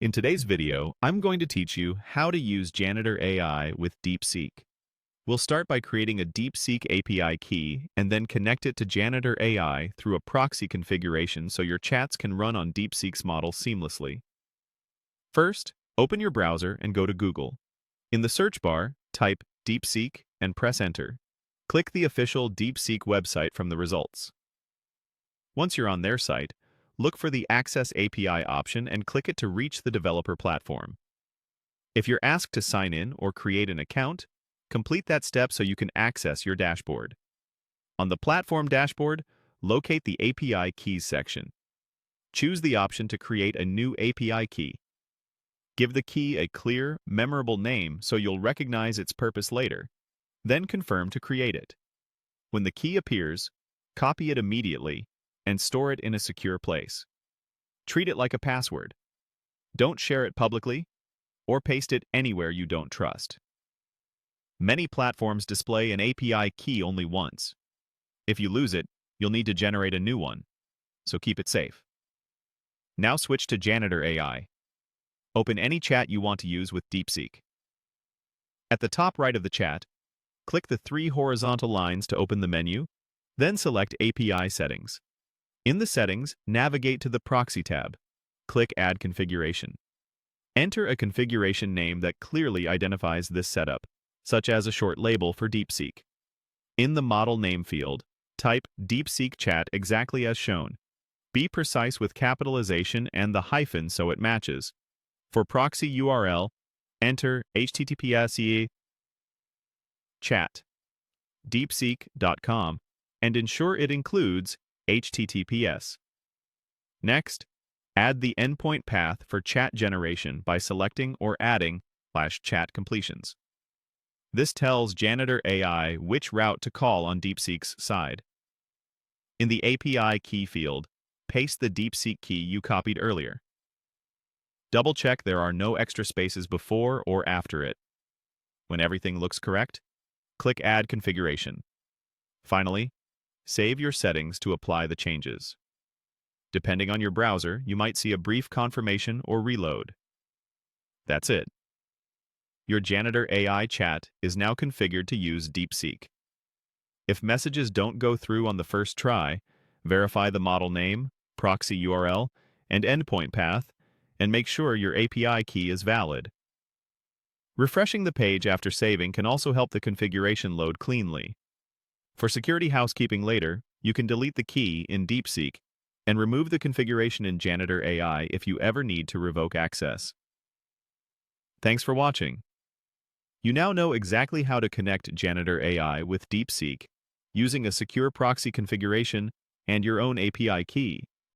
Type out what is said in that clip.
In today's video, I'm going to teach you how to use Janitor AI with DeepSeek. We'll start by creating a DeepSeek API key and then connect it to Janitor AI through a proxy configuration so your chats can run on DeepSeek's model seamlessly. First, open your browser and go to Google. In the search bar, type DeepSeek and press Enter. Click the official DeepSeek website from the results. Once you're on their site, look for the Access API option and click it to reach the developer platform. If you're asked to sign in or create an account, complete that step so you can access your dashboard. On the platform dashboard, locate the API Keys section. Choose the option to create a new API key. Give the key a clear, memorable name so you'll recognize its purpose later. Then confirm to create it. When the key appears, copy it immediately and store it in a secure place. Treat it like a password. Don't share it publicly or paste it anywhere you don't trust. Many platforms display an API key only once. If you lose it, you'll need to generate a new one, so keep it safe. Now switch to Janitor AI. Open any chat you want to use with DeepSeek. At the top right of the chat, click the three horizontal lines to open the menu, then select API Settings. In the Settings, navigate to the Proxy tab. Click Add Configuration. Enter a configuration name that clearly identifies this setup, such as a short label for DeepSeek. In the Model Name field, type DeepSeek Chat exactly as shown. Be precise with capitalization and the hyphen so it matches. For proxy URL, enter https chat deepseek.com and ensure it includes HTTPS. Next, add the endpoint path for chat generation by selecting or adding /chat completions. This tells Janitor AI which route to call on DeepSeek's side. In the API Key field, paste the DeepSeek key you copied earlier. Double-check there are no extra spaces before or after it. When everything looks correct, click Add Configuration. Finally, save your settings to apply the changes. Depending on your browser, you might see a brief confirmation or reload. That's it. Your Janitor AI chat is now configured to use DeepSeek. If messages don't go through on the first try, verify the model name, proxy URL, and endpoint path, and make sure your API key is valid. Refreshing the page after saving can also help the configuration load cleanly. For security housekeeping later, you can delete the key in DeepSeek and remove the configuration in Janitor AI if you ever need to revoke access. Thanks for watching. You now know exactly how to connect Janitor AI with DeepSeek using a secure proxy configuration and your own API key.